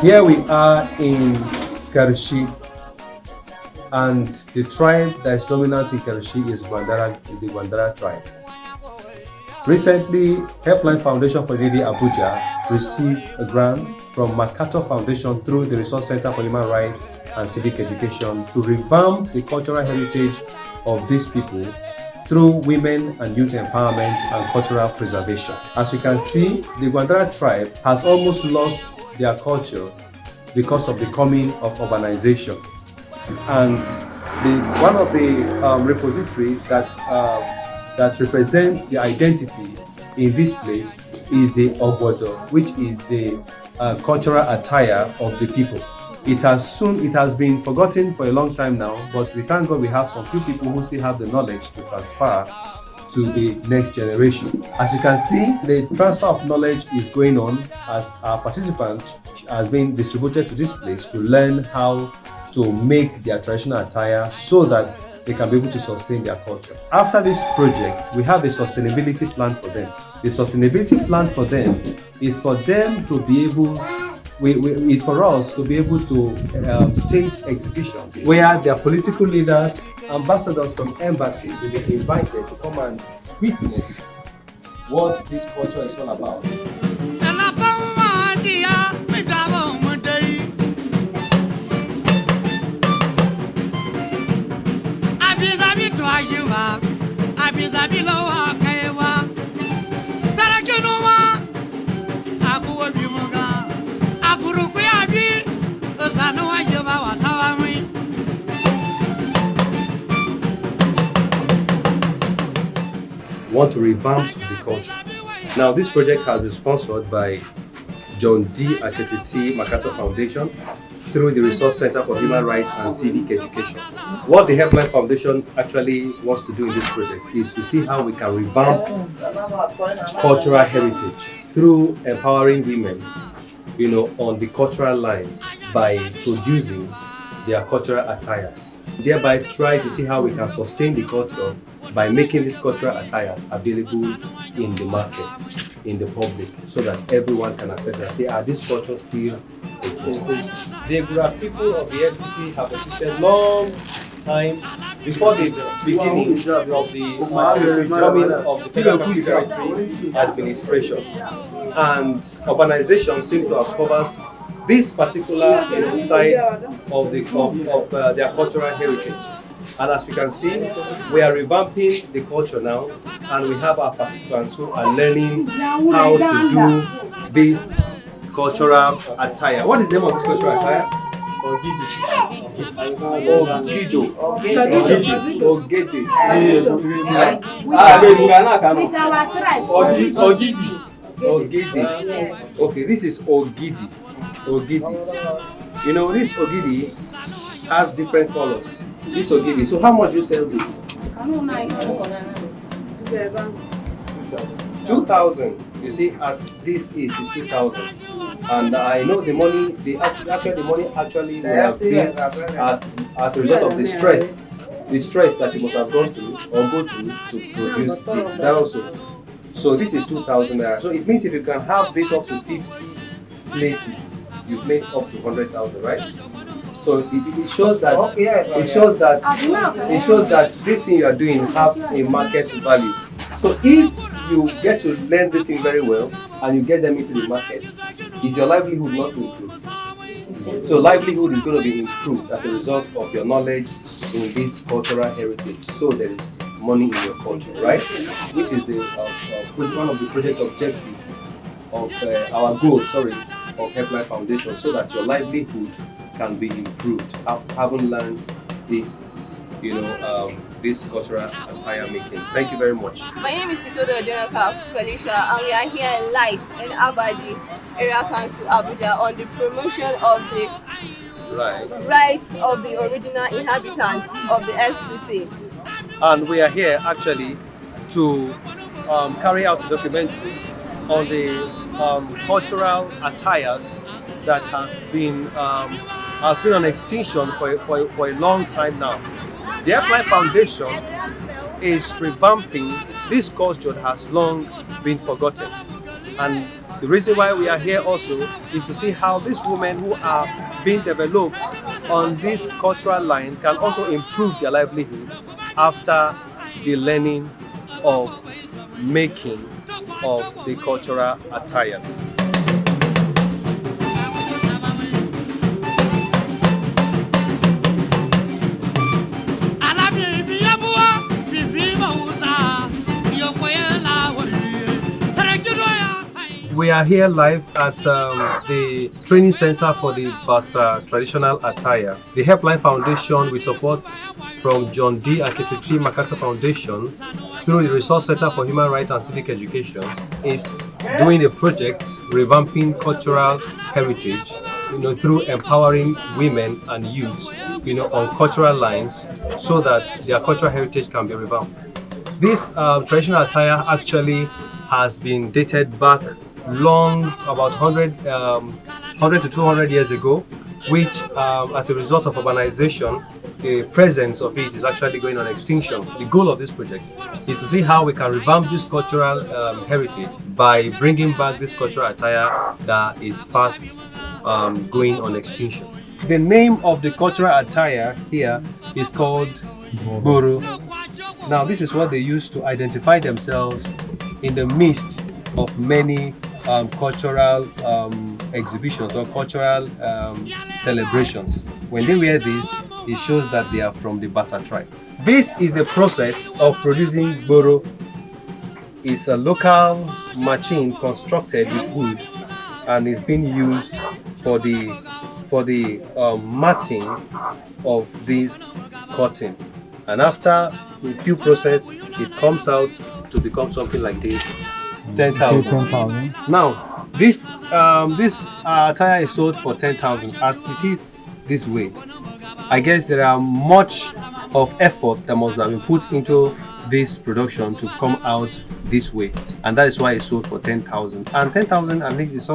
Here we are in Karishi, and the tribe that is dominant in Karishi is the Gwandara tribe. Recently, Helpline Foundation for Lady Abuja received a grant from Makato Foundation through the Resource Center for Human Rights and Civic Education to revamp the cultural heritage of these people through women and youth empowerment and cultural preservation. As we can see, the Gwandara tribe has almost lost their culture because of the coming of urbanization. And one of the repository that represents the identity in this place is the Obodo, which is the cultural attire of the people. It has been forgotten for a long time now, but we thank God we have some few people who still have the knowledge to transfer to the next generation. As you can see, the transfer of knowledge is going on as our participants has been distributed to this place to learn how to make their traditional attire so that they can be able to sustain their culture. After this project, we have a sustainability plan for them. The sustainability plan for them is for them to be able is for us to be able to stage exhibitions where their political leaders, ambassadors from embassies will be invited to come and witness what this culture is all about. Want to revamp the culture. Now, this project has been sponsored by John D. Aketiti Makato Foundation through the Resource Center for Human Rights and Civic Education. What the Helpline Foundation actually wants to do in this project is to see how we can revamp cultural heritage through empowering women, on the cultural lines by producing their cultural attires. Thereby try to see how we can sustain the culture by making these cultural attires available in the market, in the public, so that everyone can access and say, this culture still exists. The Abuja people of the FCT have existed long time before the beginning of the coming of the Federal Security Administration. And urbanization seems to have covered this particular side of their cultural heritage. And as you can see, we are revamping the culture now, and we have our participants who are learning how to do this cultural attire. What is the name of this cultural attire? Ogidi. Okay, this is Ogidi. This Ogidi has different colors. This Ogidi. So how much do you sell this? 2,000. You see, as this is 2,000. And I know the money, the money actually would have been as a result of the stress that you must have gone through or go through to produce this. That also. So this is 2,000 naira. So it means if you can have this up to 50 places, you've made up to 100,000, right? So it shows that this thing you are doing have a market value. So if you get to learn this thing very well and you get them into the market, is your livelihood not to improve? So livelihood is going to be improved as a result of your knowledge in this cultural heritage. So there is money in your culture, right? Which is the one of the project objectives of our goal, of Helpline Foundation, so that your livelihood can be improved. Haven't learned this, this cultural attire making. Thank you very much. My name is Pitodo Jonaka Felicia, and we are here live in Abadi Area Council, Abuja, on the promotion of the rights of the original inhabitants of the FCT. And we are here actually to carry out a documentary on the cultural attires that has been on extinction for a long time now. The Helpline Foundation is revamping this culture that has long been forgotten, and The reason why we are here also is to see how these women who are being developed on this cultural line can also improve their livelihood after the learning of making of the cultural attires. We are here live at the training center for the Basa traditional attire. The Helpline Foundation, with support from John D. and Ketri Makato Foundation, through the Resource Center for Human Rights and Civic Education, is doing a project revamping cultural heritage, through empowering women and youth, on cultural lines, so that their cultural heritage can be revamped. This traditional attire actually has been dated back long, about 100 to 200 years ago, which as a result of urbanization, the presence of it is actually going on extinction. The goal of this project is to see how we can revamp this cultural heritage by bringing back this cultural attire that is fast going on extinction. The name of the cultural attire here is called Boro. Now, this is what they use to identify themselves in the midst of many cultural exhibitions or cultural celebrations. When they wear this, it shows that they are from the Basa tribe. This is the process of producing Boro. It's a local machine constructed with wood and is being used for the matting of this cotton. And after a few processes, it comes out to become something like this. 10,000. Now, this attire is sold for 10,000 as it is this way. I guess there are much of effort that must have been put into this production to come out this way, and that is why it's sold for 10,000. And 10,000 at least is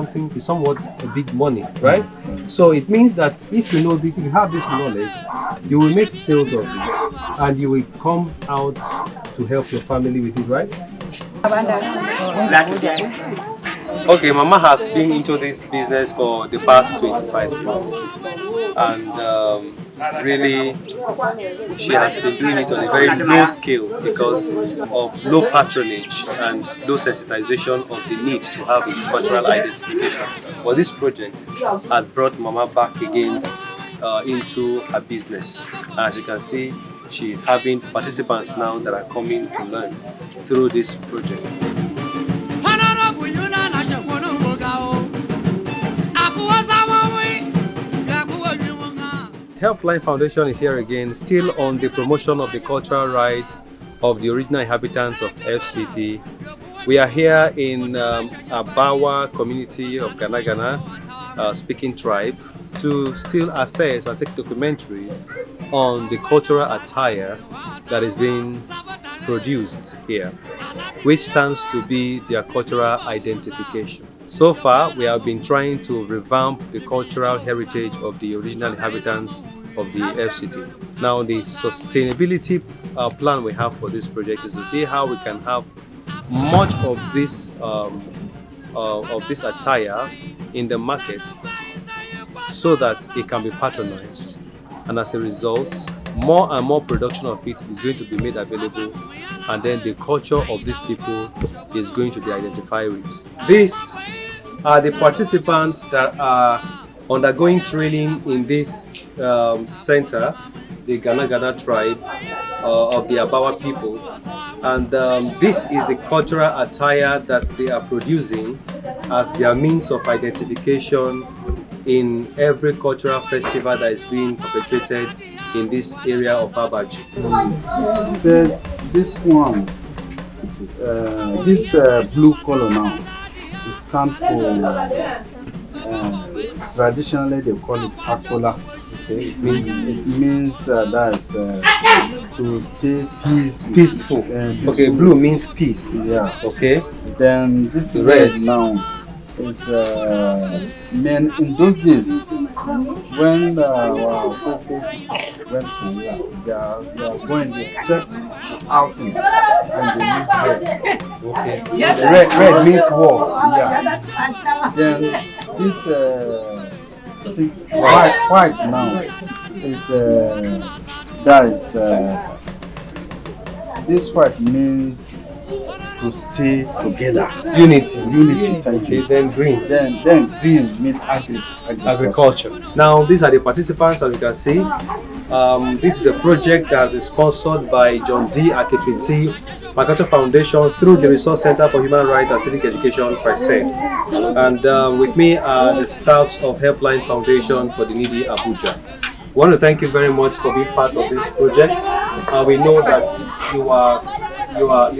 somewhat a big money, right? So it means that if you know this, if you have this knowledge, you will make sales of it, and you will come out to help your family with it, right? Okay, Mama has been into this business for the past 25 years, and really she has been doing it on a very low scale because of low patronage and low sensitization of the need to have its cultural identification. But this project has brought Mama back again into her business. As you can see, she is having participants now that are coming to learn through this project. Helpline Foundation is here again, still on the promotion of the cultural rights of the original inhabitants of FCT. We are here in Abawa community of Ghana speaking tribe to still assess and take documentaries on the cultural attire that is being produced here, which stands to be their cultural identification. So far, we have been trying to revamp the cultural heritage of the original inhabitants of the FCT. Now, the sustainability plan we have for this project is to see how we can have much of this attire in the market so that it can be patronized, and as a result, more and more production of it is going to be made available, and then the culture of these people is going to be identified with. These are the participants that are undergoing training in this center, the Ghana tribe of the Abawa people, and this is the cultural attire that they are producing as their means of identification in every cultural festival that is being perpetrated in this area of Abuja. So this one, this blue color now, it stands for traditionally they call it Akola. Okay, it means that's to stay peaceful. Okay, blue means peace. Yeah. Okay. Then this red now is men in those days when went to work, they are going, they step out and they use red. Okay. So the red means war. Yeah. Then this thing, white now is that is this white means to stay together. Unity. Thank you. Then green. Then green means agriculture. Now these are the participants, as you can see. This is a project that is sponsored by John D. Aketwiti Makato Foundation through the Resource Center for Human Rights and Civic Education, PERSED. And with me are the staffs of Helpline Foundation for the Needy, Abuja. I want to thank you very much for being part of this project. We know that you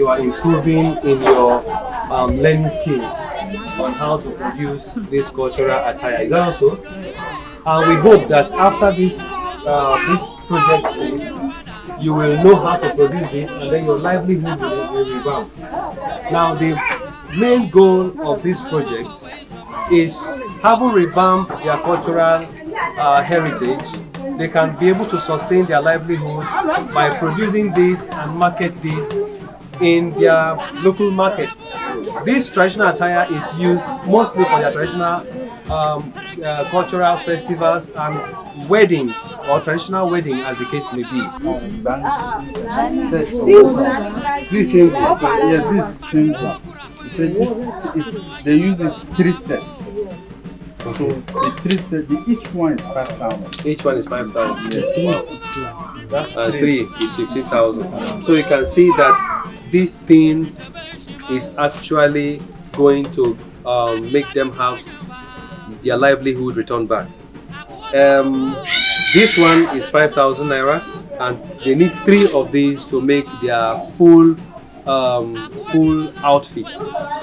are improving in your learning skills on how to produce this cultural attire. Is that also? We hope that after this project phase, you will know how to produce it, and then your livelihood will revamp. Now, the main goal of this project is having revamped their cultural heritage. They can be able to sustain their livelihood by producing this and market this in their local markets. This traditional attire is used mostly for their traditional cultural festivals and weddings, or traditional wedding as the case may be. This symbol. You say they use it 3 sets. So the 3 sets, each one is 5,000. Each one is 5,000. Yes. And 3 is 15,000. So you can see that this thing is actually going to make them have their livelihood returned back. This one is 5,000 naira, and they need 3 of these to make their full outfit,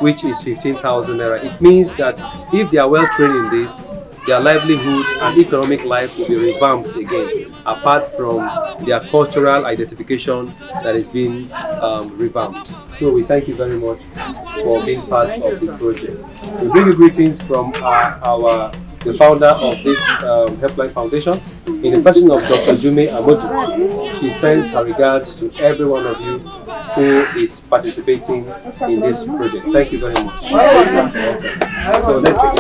which is 15,000 naira. It means that if they are well trained in this, their livelihood and economic life will be revamped again, apart from their cultural identification that is being revamped. So we thank you very much for being part of the project. We bring you greetings from the founder of this Helpline Foundation, in the person of Dr. Jume Amodu. She sends her regards to every one of you who is participating in this project. Thank you very much. So let's take